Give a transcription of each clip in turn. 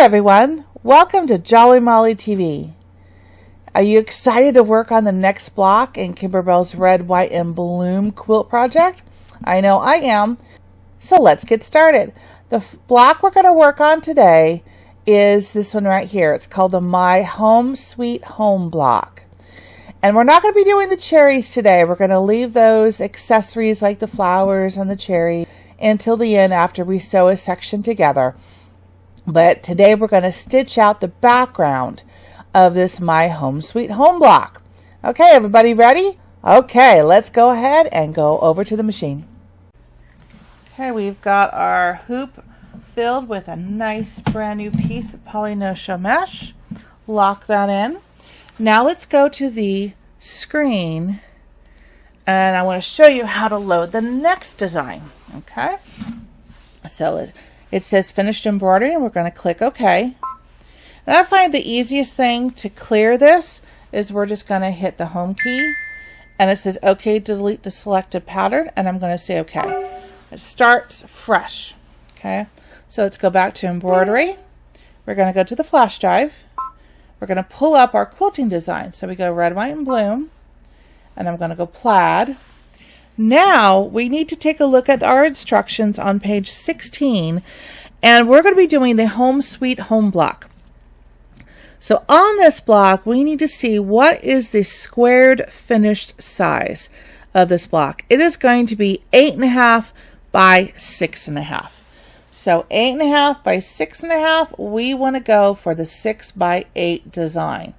everyone, welcome to Jolly Molly TV. Are you excited to work on the next block in Kimberbell's Red, White, and Bloom quilt project? I know I am. So let's get started. The block we're going to work on today is this one right here. It's called the My Home Sweet Home block. And we're not going to be doing the cherries today. We're going to leave those accessories like the flowers and the cherry until the end after we sew a section together. But today we're going to stitch out the background of this My Home Sweet Home block. Okay, everybody ready? Okay, let's go ahead and go over to the machine. Okay, we've got our hoop filled with a nice brand new piece of polynocia mesh. Lock that in. Now let's go to the screen and I want to show you how to load the next design. Okay, so it says finished embroidery and we're going to click OK. And I find the easiest thing to clear this is we're just going to hit the home key and it says OK, delete the selected pattern, and I'm going to say OK. It starts fresh. Okay, so let's go back to embroidery. We're going to go to the flash drive. We're going to pull up our quilting design. So we go red, white, and bloom, and I'm going to go plaid. Now we need to take a look at our instructions on page 16, and we're going to be doing the Home Sweet Home block. So on this block, we need to see what is the squared finished size of this block. It is going to be 8.5 by 6.5. So 8.5 by 6.5, we want to go for the 6 by 8 design.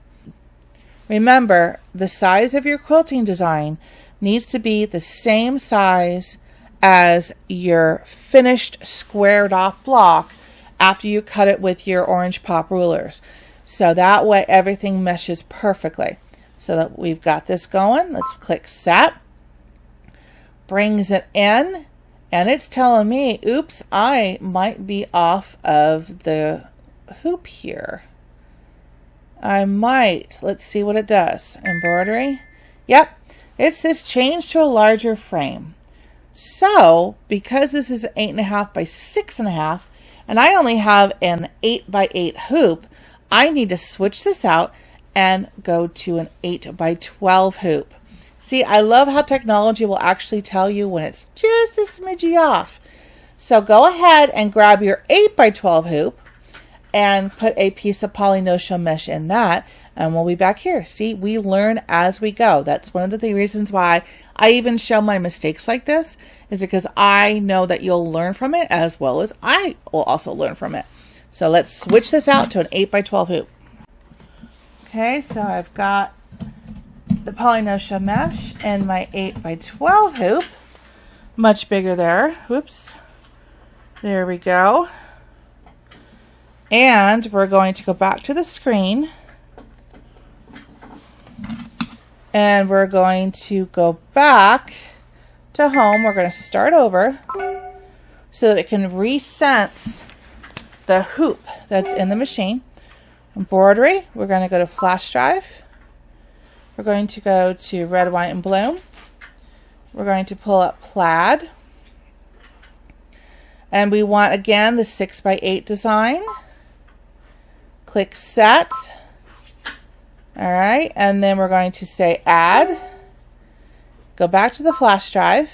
Remember, the size of your quilting design needs to be the same size as your finished squared off block after you cut it with your orange pop rulers. So that way everything meshes perfectly. So that we've got this going. Let's click set. Brings it in. And it's telling me, oops, I might be off of the hoop here. I might. Let's see what it does. Embroidery. Yep. It says change to a larger frame. So, because this is 8.5 by 6.5, and I only have an 8 by 8 hoop, I need to switch this out and go to an 8 by 12 hoop. See, I love how technology will actually tell you when it's just a smidgy off. So go ahead and grab your 8 by 12 hoop and put a piece of polynocia mesh in that, and we'll be back here. See, we learn as we go. That's one of the reasons why I even show my mistakes like this, is because I know that you'll learn from it as well as I will also learn from it. So let's switch this out to an 8 by 12 hoop. Okay, so I've got the polynocia mesh and my 8 by 12 hoop. Much bigger there. Whoops. There we go. And we're going to go back to the screen. And we're going to go back to home. We're going to start over so that it can resense the hoop that's in the machine. Embroidery, we're going to go to flash drive. We're going to go to red, white, and bloom. We're going to pull up plaid. And we want, again, the 6 by 8 design. Click set. All right, and then we're going to say add. Go back to the flash drive.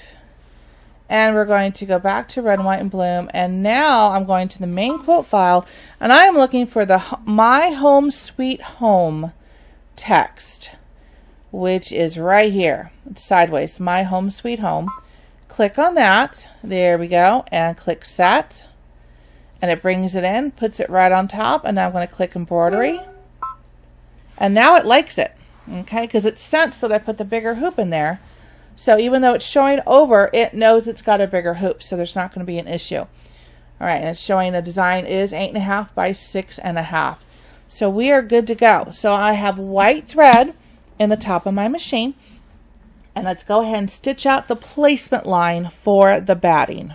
And we're going to go back to red, white, and bloom. And now I'm going to the main quilt file. And I am looking for the My Home Sweet Home text, which is right here. It's sideways, My Home Sweet Home. Click on that. There we go. And click set. And it brings it in, puts it right on top. And now I'm going to click embroidery. And now it likes it. Okay, because it sensed that I put the bigger hoop in there. So even though it's showing over, it knows it's got a bigger hoop. So there's not going to be an issue. All right, and it's showing the design is 8.5 by 6.5. So we are good to go. So I have white thread in the top of my machine, and let's go ahead and stitch out the placement line for the batting.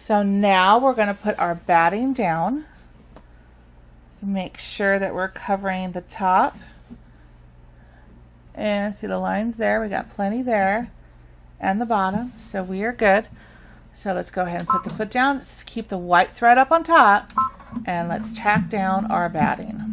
So now we're going to put our batting down. Make sure that we're covering the top. And see the lines there? We got plenty there. And the bottom. So we are good. So let's go ahead and put the foot down. Let's keep the white thread up on top. And let's tack down our batting.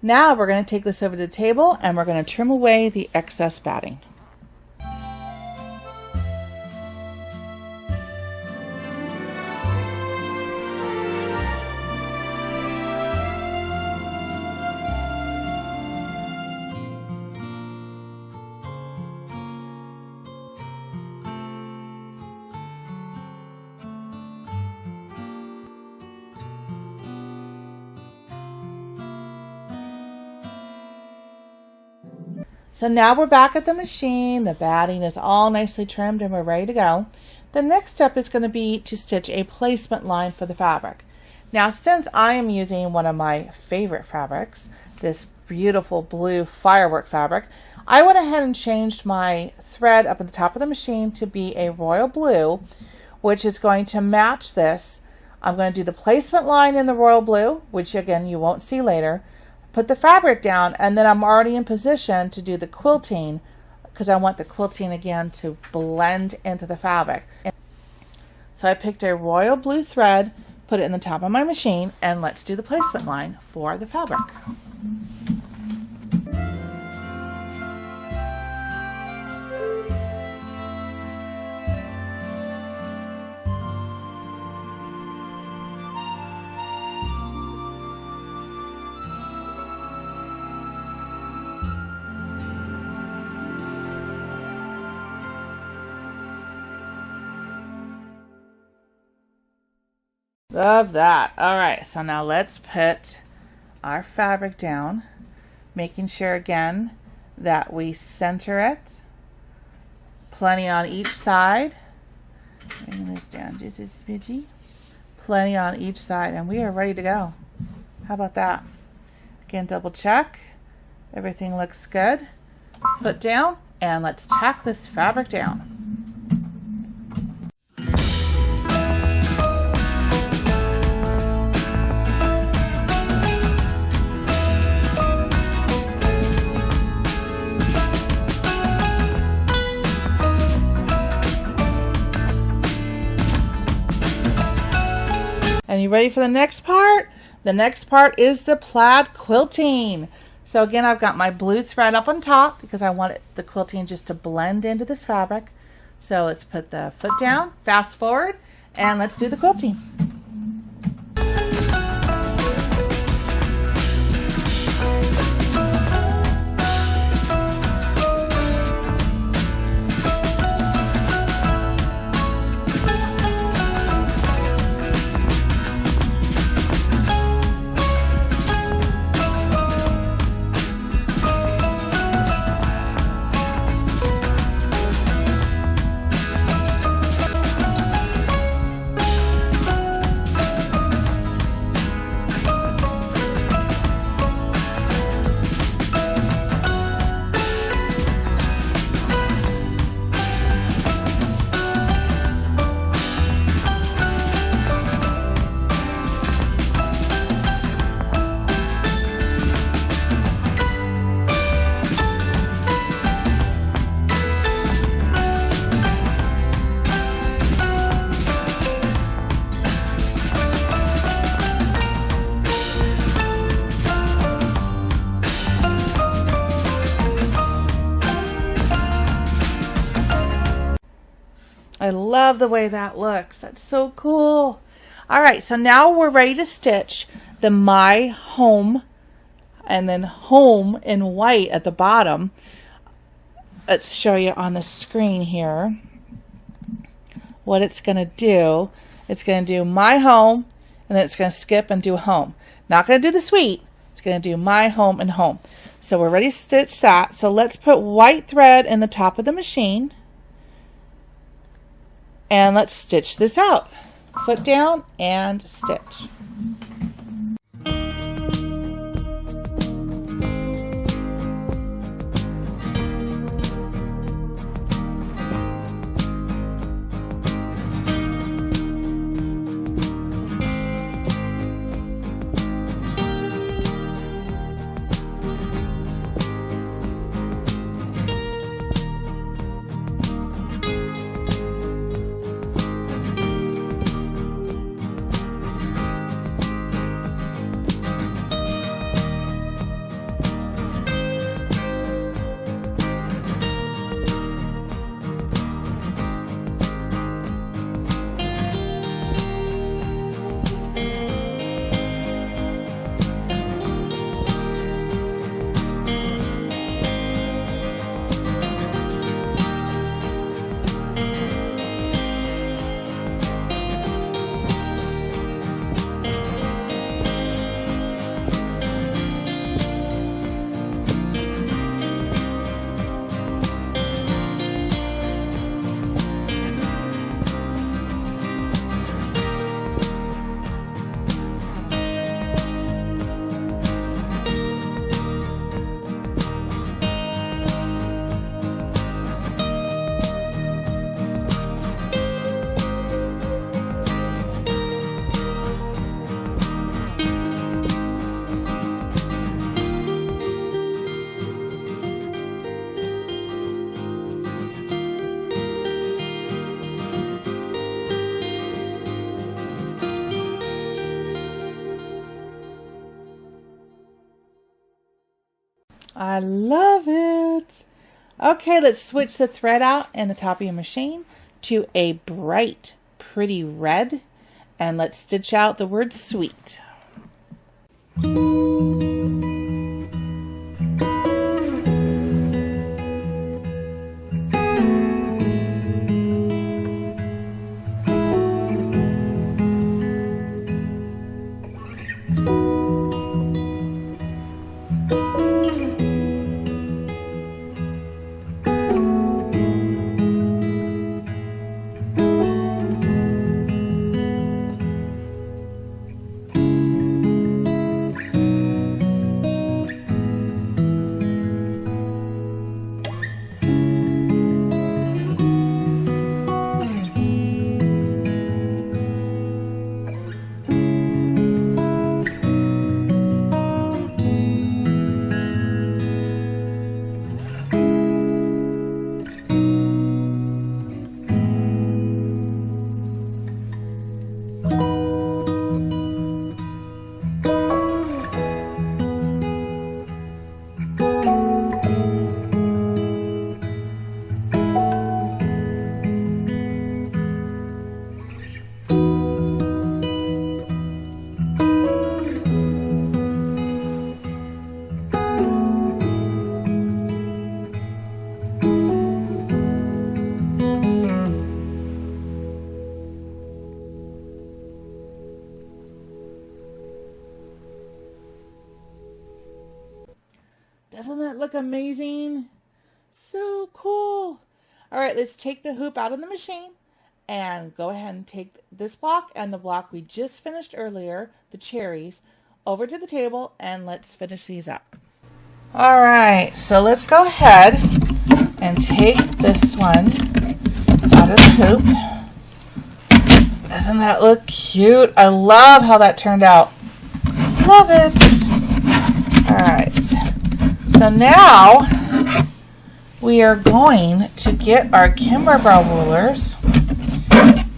Now we're going to take this over to the table and we're going to trim away the excess batting. So now we're back at the machine. The batting is all nicely trimmed and we're ready to go. The next step is going to be to stitch a placement line for the fabric. Now, since I am using one of my favorite fabrics, this beautiful blue firework fabric, I went ahead and changed my thread up at the top of the machine to be a royal blue, which is going to match this. I'm going to do the placement line in the royal blue, which again you won't see later. Put the fabric down, and then I'm already in position to do the quilting because I want the quilting again to blend into the fabric. So I picked a royal blue thread, put it in the top of my machine, and let's do the placement line for the fabric. Love that. All right, so now let's put our fabric down, making sure again that we center it. Plenty on each side. Bring this down just a smidgy. Plenty on each side, and we are ready to go. How about that? Again, double check. Everything looks good. Foot down, and let's tack this fabric down. And you ready for the next part? The next part is the plaid quilting. So again, I've got my blue thread up on top because I want the quilting just to blend into this fabric. So let's put the foot down, fast forward, and let's do the quilting. I love the way that looks. That's so cool. All right, so now we're ready to stitch the My Home and then Home in white at the bottom. Let's show you on the screen here. what it's going to do, it's going to do my home, and then it's going to skip and do home. Not going to do the suite. It's going to do my home and home. So we're ready to stitch that. So let's put white thread in the top of the machine. And let's stitch this out. Foot down and stitch. I love it. Okay, let's switch the thread out in the top of your machine to a bright, pretty red, and let's stitch out the word sweet. Doesn't that look amazing? So cool. All right, let's take the hoop out of the machine and go ahead and take this block and the block we just finished earlier, the cherries, over to the table, and let's finish these up. All right, so let's go ahead and take this one out of the hoop. Doesn't that look cute? I love how that turned out. Love it. All right. So now we are going to get our Kimberbell rulers,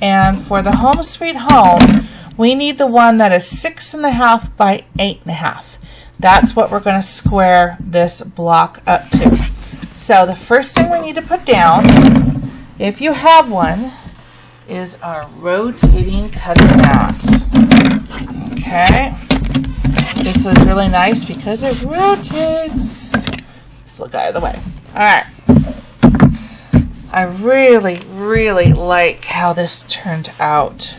and for the Home Sweet Home, we need the one that is 6.5 by 8.5. That's what we're going to square this block up to. So the first thing we need to put down, if you have one, is our rotating cutting mat. Okay. This is really nice because it rotates. Just look out of the way. All right. I really, really like how this turned out.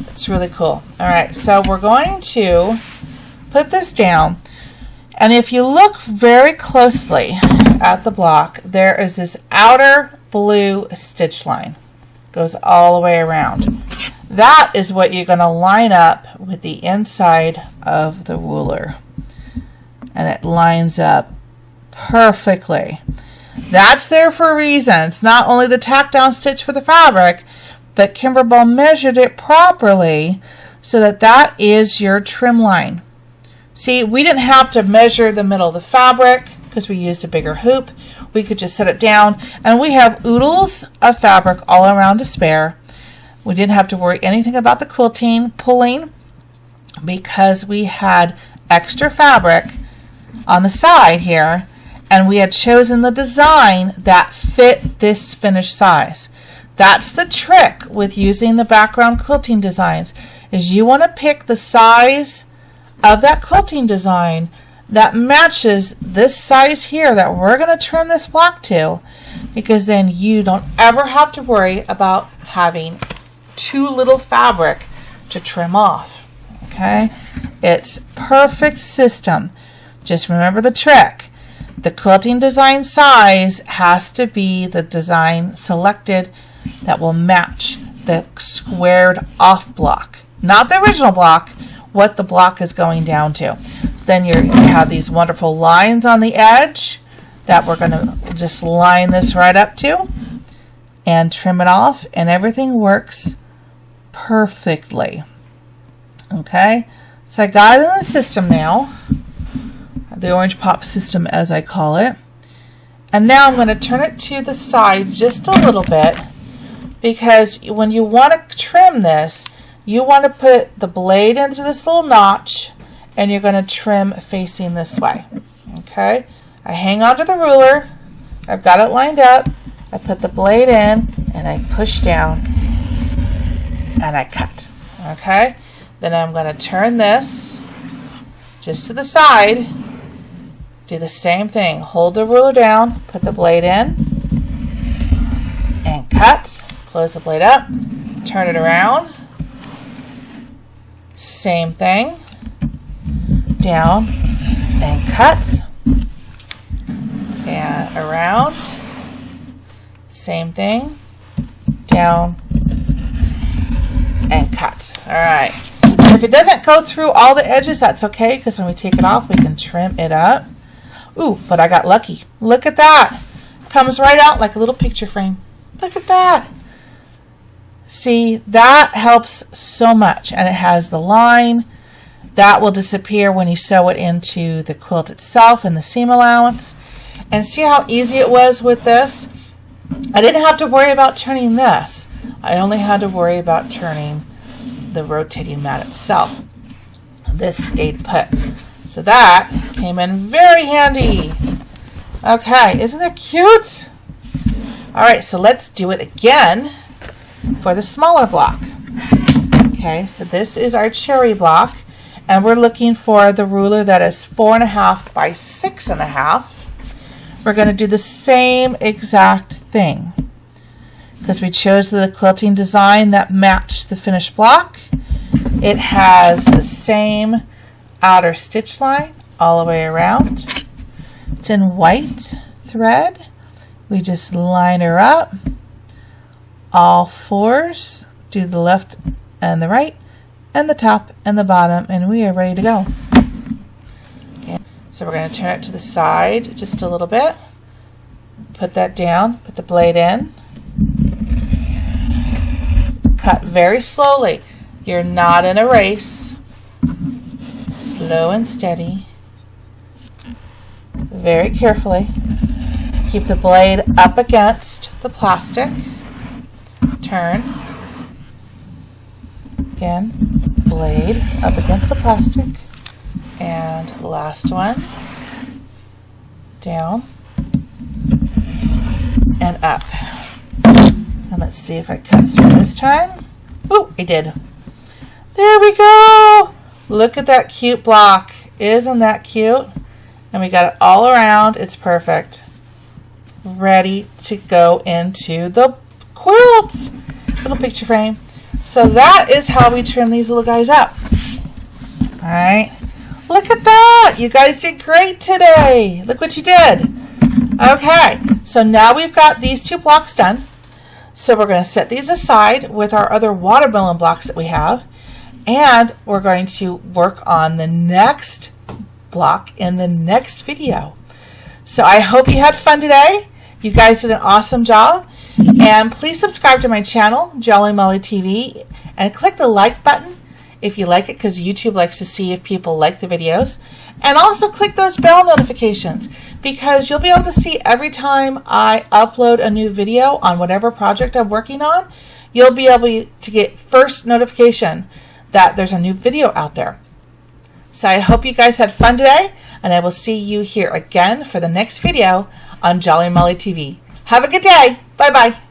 It's really cool. All right, so we're going to put this down. And if you look very closely at the block, there is this outer blue stitch line. Goes all the way around. That is what you're going to line up with the inside of the ruler. And it lines up perfectly. That's there for a reason. It's not only the tack down stitch for the fabric, but Kimberbell measured it properly so that that is your trim line. See, we didn't have to measure the middle of the fabric because we used a bigger hoop. We could just set it down, and we have oodles of fabric all around to spare. We didn't have to worry anything about the quilting pulling because we had extra fabric on the side here, and we had chosen the design that fit this finished size. That's the trick with using the background quilting designs, is you want to pick the size of that quilting design that matches this size here that we're going to trim this block to, because then you don't ever have to worry about having too little fabric to trim off. Okay? It's perfect system. Just remember the trick. The quilting design size has to be the design selected that will match the squared off block. Not the original block, what the block is going down to. So then you have these wonderful lines on the edge that we're going to just line this right up to and trim it off, and everything works perfectly. Okay, so I got it in the system now, the orange pop system as I call it, and now I'm going to turn it to the side just a little bit, because when you want to trim this, you want to put the blade into this little notch, and you're going to trim facing this way. Okay, I hang onto the ruler, I've got it lined up, I put the blade in, and I push down, and I cut. Okay, then I'm going to turn this just to the side, do the same thing, hold the ruler down, put the blade in, and cut, close the blade up, turn it around, same thing, down, and cut, and around, same thing, down, and cut. All right. If it doesn't go through all the edges, that's okay, because when we take it off, we can trim it up. Ooh, but I got lucky. Look at that. Comes right out like a little picture frame. Look at that. See, that helps so much, and it has the line. That will disappear when you sew it into the quilt itself and the seam allowance. And see how easy it was with this? I didn't have to worry about turning this. I only had to worry about turning the rotating mat itself. This stayed put. So that came in very handy. Okay, isn't that cute? All right, so let's do it again for the smaller block. Okay, so this is our cherry block, and we're looking for the ruler that is 4.5 by 6.5. We're going to do the same exact thing because we chose the quilting design that matched the finished block. It has the same outer stitch line all the way around. It's in white thread. We just line her up, all fours, do the left and the right, and the top and the bottom, and we are ready to go. Okay. So we're going to turn it to the side just a little bit, put that down, put the blade in, cut very slowly. You're not in a race. Slow and steady. Very carefully. Keep the blade up against the plastic. Turn. Again, blade up against the plastic. And last one. Down. And up. And let's see if I cut through this time. Ooh, I did. There we go. Look at that cute block. Isn't that cute? And we got it all around. It's perfect. ready to go into the quilt. Little picture frame. So that is how we trim these little guys up. All right. Look at that. You guys did great today. Look what you did. Okay. So now we've got these 2 blocks done. So we're going to set these aside with our other watermelon blocks that we have. And we're going to work on the next block in the next video. So I hope you had fun today. You guys did an awesome job. And please subscribe to my channel, Jolly Molly TV, and click the like button if you like it, because YouTube likes to see if people like the videos. And also click those bell notifications, because you'll be able to see every time I upload a new video on whatever project I'm working on. You'll be able to get first notification that there's a new video out there. So I hope you guys had fun today, and I will see you here again for the next video on Jolly Molly TV. Have a good day. Bye-bye.